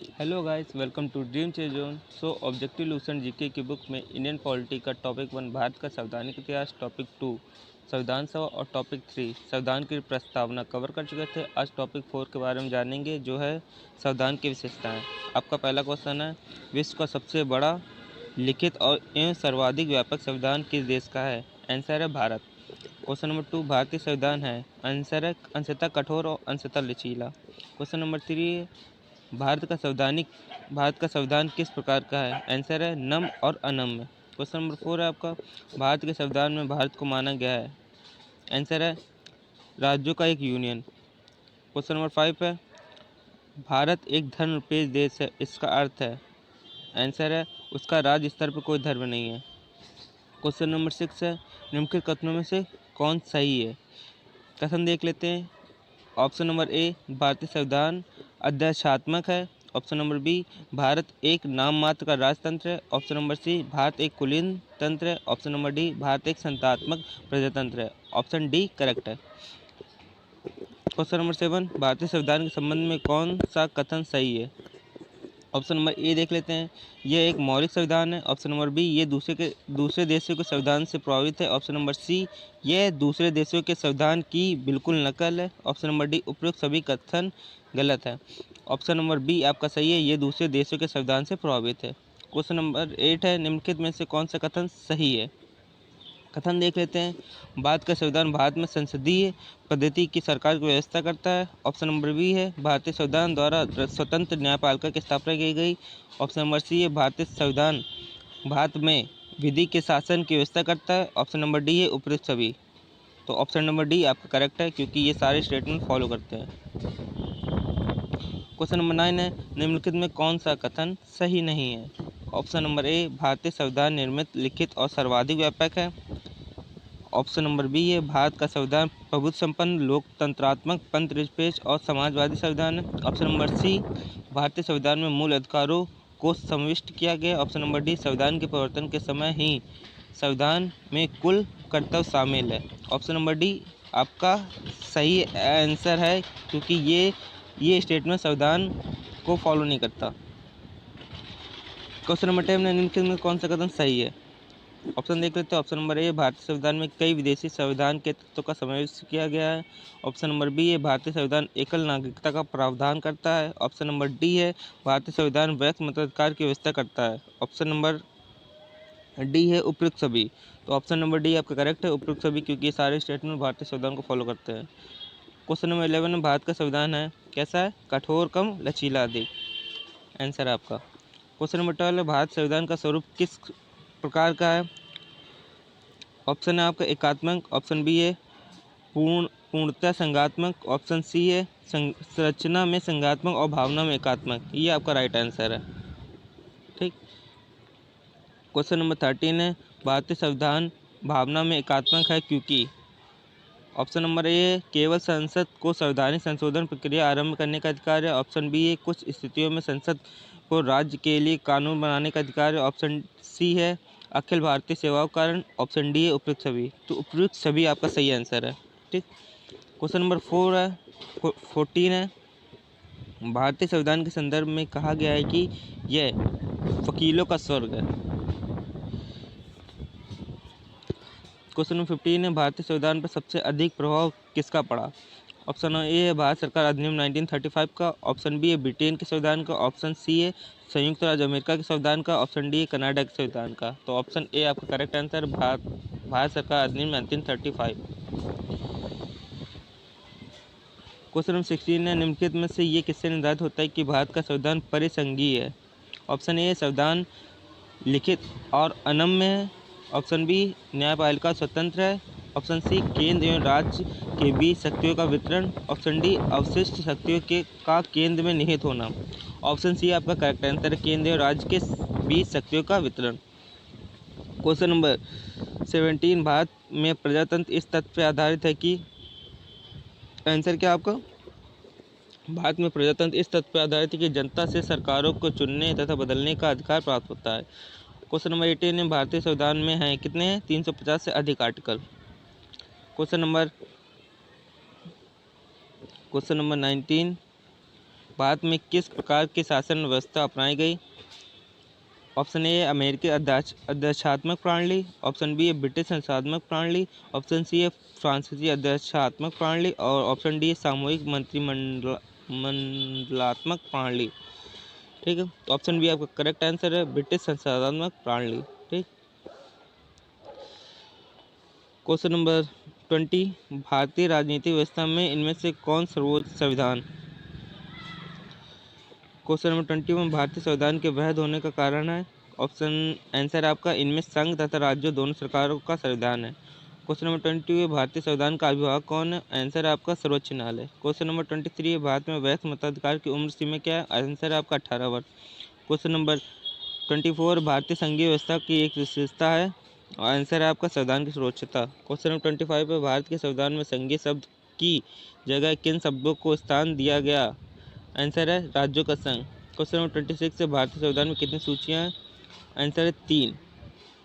Hello guys, welcome to dream chase zone. Objective Lucent GK की book में Indian polity का topic 1 Bharat का संवैधानिक इतिहास, टॉपिक 2 संविधान सभा और टॉपिक 3 संविधान की प्रस्तावना कवर कर चुके थे। आज टॉपिक 4 के बारे में जानेंगे, जो है संविधान की विशेषताएं। आपका पहला क्वेश्चन है, विश्व का सबसे बड़ा लिखित और एवं सर्वाधिक व्यापक संविधान किस देश का है? आंसर है भारत। क्वेश्चन नंबर 2, भारतीय संविधान है? आंसर है अंशतः कठोर और अंशतः लचीला। क्वेश्चन नंबर 3, भारत का संविधान किस प्रकार का है? आंसर है नम और अनम्य। क्वेश्चन नंबर 4 है आपका, भारत के संविधान में भारत को माना गया है? आंसर है राज्यों का एक यूनियन। क्वेश्चन नंबर 5 है, भारत एक धर्मनिरपेक्ष देश है, इसका अर्थ है? आंसर है उसका राज्य स्तर पर कोई धर्म नहीं है। क्वेश्चन नंबर 6 है, निम्नलिखित कथनों में से कौन सही है? कथन देख लेते हैं। ऑप्शन नंबर ए, भारतीय संविधान अध्यादेशात्मक है। ऑप्शन नंबर बी, भारत एक नाम मात्र का राजतंत्र है। ऑप्शन नंबर सी, भारत एक कुलीन तंत्र है। ऑप्शन नंबर डी, भारत एक संतात्मक प्रजातंत्र है। ऑप्शन डी करेक्ट है। क्वेश्चन नंबर 7, भारतीय संविधान के संबंध में कौन सा कथन सही है? ऑप्शन नंबर ए देख लेते हैं, यह एक मौलिक संविधान है। ऑप्शन नंबर बी, ये दूसरे देशों के संविधान से प्रभावित है। ऑप्शन नंबर सी, यह दूसरे देशों के संविधान की बिल्कुल नकल है। ऑप्शन नंबर डी, उपयुक्त सभी कथन गलत है। ऑप्शन नंबर बी आपका सही है, ये दूसरे देशों के संविधान से प्रभावित है। क्वेश्चन नंबर 8 है, निम्नलिखित में से कौन सा कथन सही है? कथन देख लेते हैं, भारत का संविधान भारत में संसदीय पद्धति की सरकार की व्यवस्था करता है। ऑप्शन नंबर बी है, भारतीय संविधान द्वारा स्वतंत्र न्यायपालिका की स्थापना की गई। ऑप्शन नंबर सी है, भारतीय संविधान भारत में विधि के शासन की व्यवस्था करता है। ऑप्शन नंबर डी है उपयुक्त सभी। तो ऑप्शन नंबर डी आपका करेक्ट है, क्योंकि ये सारे स्टेटमेंट फॉलो करते हैं। क्वेश्चन नंबर 9 है, निम्नलिखित में कौन सा कथन सही नहीं है? ऑप्शन नंबर ए, भारतीय संविधान निर्मित, लिखित और सर्वाधिक व्यापक है। ऑप्शन नंबर बी है, भारत का संविधान प्रभुत्व संपन्न, लोकतंत्रात्मक, पंथनिरपेक्ष और समाजवादी संविधान है। ऑप्शन नंबर सी, भारतीय संविधान में मूल अधिकारों को समाविष्ट किया गया। ऑप्शन नंबर डी, संविधान के परिवर्तन के समय ही संविधान में कुल कर्तव्य शामिल है। ऑप्शन नंबर डी आपका सही आंसर है, क्योंकि ये स्टेटमेंट संविधान को फॉलो नहीं करता। क्वेश्चन नंबर 10 में निम्नलिखित में कौन सा कथन सही है? ऑप्शन देख लेते हैं। ऑप्शन नंबर ए, भारतीय संविधान में कई विदेशी संविधान के तत्वों का समावेश किया गया है। ऑप्शन नंबर बी है, भारतीय संविधान एकल नागरिकता का प्रावधान करता है। ऑप्शन नंबर डी है, भारतीय संविधान वैध मताधिकार की व्यवस्था करता है। ऑप्शन नंबर डी है उपयुक्त सभी। तो ऑप्शन नंबर डी आपका करेक्ट है, उपयुक्त सभी, क्योंकि ये सारे स्टेटमेंट भारतीय संविधान को फॉलो करते हैं। क्वेश्चन नंबर 11 में, भारत का संविधान है कैसा है? कठोर, कम, लचीला, अधिक। आंसर है आपका। क्वेश्चन नंबर 12 है, भारत संविधान का स्वरूप किस प्रकार का है? ऑप्शन है आपका एकात्मक। ऑप्शन बी है पूर्णतः संघात्मक। ऑप्शन सी है संरचना में संघात्मक और भावना में एकात्मक। ये आपका राइट आंसर है। ठीक। क्वेश्चन नंबर 13 है, भारतीय संविधान भावना में एकात्मक है क्योंकि? ऑप्शन नंबर ए, केवल संसद को संवैधानिक संशोधन प्रक्रिया आरंभ करने का अधिकार है। ऑप्शन बी है, कुछ स्थितियों में संसद को राज्य के लिए कानून बनाने का अधिकार है। ऑप्शन सी है, अखिल भारतीय सेवाओं के कारण। ऑप्शन डी है उपयुक्त सभी। तो उपयुक्त सभी आपका सही आंसर है। ठीक। क्वेश्चन नंबर 14 है, भारतीय संविधान के संदर्भ में कहा गया है कि यह वकीलों का स्वर्ग है। क्वेश्चन नंबर 15 है, भारतीय संविधान पर सबसे अधिक प्रभाव किसका पड़ा? ऑप्शन ए है, भारत सरकार अधिनियम 1935 का। ऑप्शन बी है, ब्रिटेन के संविधान का। ऑप्शन सी है, संयुक्त राज्य अमेरिका के संविधान का। ऑप्शन डी है, कनाडा के संविधान का। तो ऑप्शन ए आपका करेक्ट आंसर, भारत सरकार अधिनियम 1935। क्वेश्चन नंबर 16 है, निम्नलिखित में से ये किससे निर्धारित होता है कि भारत का संविधान परिसंघीय है? ऑप्शन ए, संविधान लिखित और अनम्य है। ऑप्शन बी, न्यायपालिका स्वतंत्र है। ऑप्शन सी, केंद्र एवं राज्य के बीच शक्तियों का वितरण। ऑप्शन डी, अवशिष्ट शक्तियों का केंद्र में निहित होना। ऑप्शन सी आपका करेक्ट आंसर है, केंद्र एवं राज्य के बीच शक्तियों का वितरण। क्वेश्चन नंबर 17, भारत में प्रजातंत्र इस तथ्य पर आधारित है कि? आंसर क्या आपका? भारत में प्रजातंत्र इस तथ्य पर आधारित है कि जनता से सरकारों को चुनने तथा बदलने का अधिकार प्राप्त होता है। क्वेश्चन नंबर 18 में, भारतीय संविधान में हैं कितने हैं? 350 से अधिक आर्टिकल। क्वेश्चन नंबर 19, भारत में किस प्रकार की शासन व्यवस्था अपनाई गई? ऑप्शन ए अमेरिकी अध्यक्षात्मक प्रणाली, ऑप्शन बी है ब्रिटिश संसदीय प्रणाली, ऑप्शन सी है फ्रांसीसी अध्यक्षात्मक प्रणाली और ऑप्शन डी सामूहिक मंडलात्मक प्रणाली। ठीक है, तो ऑप्शन बी आपका करेक्ट आंसर है, ब्रिटिश संसदीय प्रणाली। ठीक, क्वेश्चन नंबर 20, भारतीय राजनीतिक व्यवस्था में इनमें से कौन सर्वोच्च संविधान? क्वेश्चन नंबर 21, भारतीय संविधान के वैध होने का कारण है। ऑप्शन आंसर आपका इनमें संघ तथा राज्यों दोनों सरकारों का संविधान है। क्वेश्चन नंबर 22, भारतीय संविधान का अभिभावक कौन है? आंसर है आपका सर्वोच्च न्यायालय। क्वेश्चन नंबर 23, भारत में वयस्क मताधिकार की उम्र सीमा क्या है? आंसर है आपका 18 वर्ष। क्वेश्चन नंबर 24, भारतीय संघीय व्यवस्था की एक विशेषता है और आंसर है आपका संविधान की सर्वोच्चता। क्वेश्चन नंबर 25 है, भारत के संविधान में संघीय शब्द की जगह किन शब्दों को स्थान दिया गया? आंसर है राज्यों का संघ। क्वेश्चन नंबर 26 है, भारतीय संविधान में कितनी सूचियाँ हैं? आंसर है 3।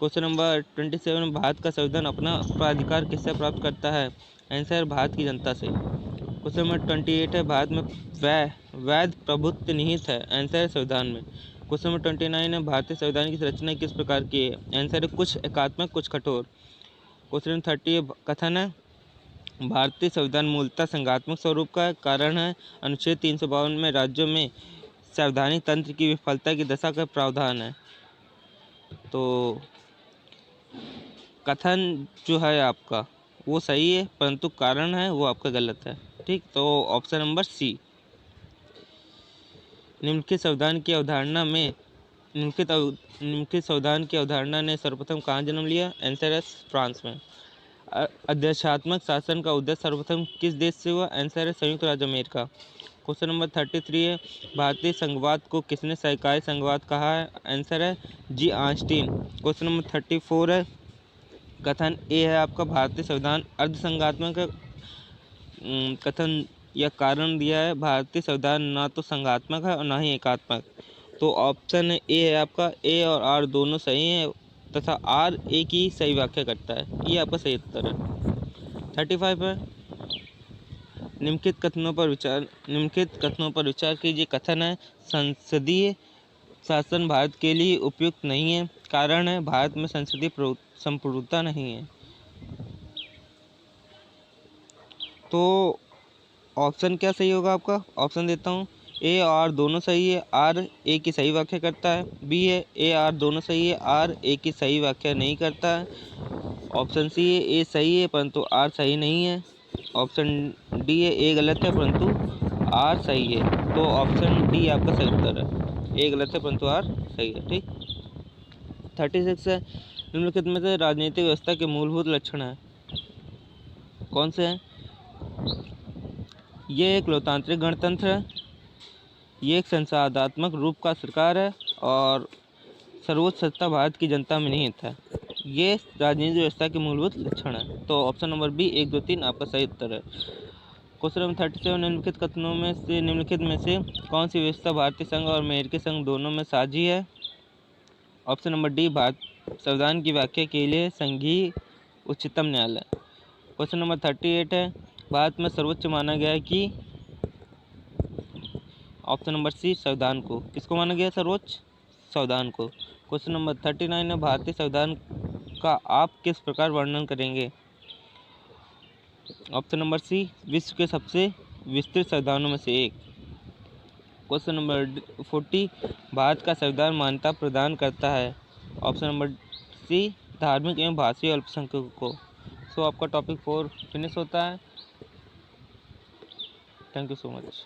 क्वेश्चन नंबर 27, भारत का संविधान अपना प्राधिकार किससे प्राप्त करता है? आंसर है भारत की जनता से। क्वेश्चन नंबर 28 है, भारत में वैध प्रभुत्व निहित है? आंसर है संविधान में। क्वेश्चन नंबर 29 है, भारतीय संविधान की रचना किस प्रकार की है? आंसर है कुछ एकात्मक कुछ कठोर। क्वेश्चन नंबर 30 है, कथन है भारतीय संविधान मूलतः संघात्मक स्वरूप का है, कारण है अनुच्छेद 352 में राज्यों में संवैधानिक तंत्र की विफलता की दशा का प्रावधान है। तो कथन जो है आपका वो सही है, परंतु कारण है वो आपका गलत है। ठीक, तो ऑप्शन नंबर सी। निम्नलिखित संविधान की अवधारणा में निम्नलिखित संविधान की अवधारणा ने सर्वप्रथम कहाँ जन्म लिया? आंसर है फ्रांस में। अध्यक्षात्मक शासन का उदय सर्वप्रथम किस देश से हुआ? आंसर है संयुक्त राज्य अमेरिका। क्वेश्चन नंबर 33 है, भारतीय संघवाद को किसने सहकारी संघवाद कहा है? आंसर है जी ऑस्टिन। क्वेश्चन नंबर 34 है, कथन ए है आपका भारतीय संविधान अर्धसंघात्मक है। कथन या कारण दिया है भारतीय संविधान ना तो संघात्मक है और ना ही एकात्मक। तो ऑप्शन ए है आपका, ए और आर दोनों सही हैं तथा आर ए की सही व्याख्या करता है, ये आपका सही उत्तर है। 35 है, निम्नलिखित कथनों पर विचार कीजिए। कथन है संसदीय शासन भारत के लिए उपयुक्त नहीं है, कारण है भारत में संसदीय संप्रभुता नहीं है। तो ऑप्शन क्या सही होगा आपका? ऑप्शन देता हूँ, ए और आर दोनों सही है, आर ए की सही व्याख्या करता है। बी है ए आर दोनों सही है, आर ए की सही व्याख्या नहीं करता है। ऑप्शन सी है ए सही है परंतु आर सही नहीं है। ऑप्शन डी है ए गलत है परंतु आर सही है। तो ऑप्शन डी आपका सही उत्तर है, ए गलत है परंतु आर सही है। ठीक, 36 है, निम्नलिखित में से राजनीतिक व्यवस्था के मूलभूत लक्षण है कौन से हैं? ये एक लोकतांत्रिक गणतंत्र है, ये एक संसदात्मक रूप का सरकार है और सर्वोच्च सत्ता भारत की जनता में निहित है। ये राजनीतिक व्यवस्था के मूलभूत लक्षण है। तो ऑप्शन नंबर बी 1, 2, 3 आपका सही उत्तर है। क्वेश्चन नंबर 37, निम्नलिखित कथनों में से कौन सी व्यवस्था भारतीय संघ और अमेरिकी संघ दोनों में साझी है? ऑप्शन नंबर डी, भारत संविधान की व्याख्या के लिए संघीय उच्चतम न्यायालय। क्वेश्चन नंबर 38 है, भारत में सर्वोच्च माना गया है कि? ऑप्शन नंबर सी संविधान को। किसको माना गया सर्वोच्च? संविधान को। क्वेश्चन नंबर 39 है, भारतीय संविधान का आप किस प्रकार वर्णन करेंगे? ऑप्शन नंबर सी विश्व के सबसे विस्तृत संविधानों में से एक। क्वेश्चन नंबर 40, भारत का संविधान मान्यता प्रदान करता है? ऑप्शन नंबर सी धार्मिक एवं भाषीय अल्पसंख्यकों को। सो आपका टॉपिक 4 फिनिश होता है। Thank you so much.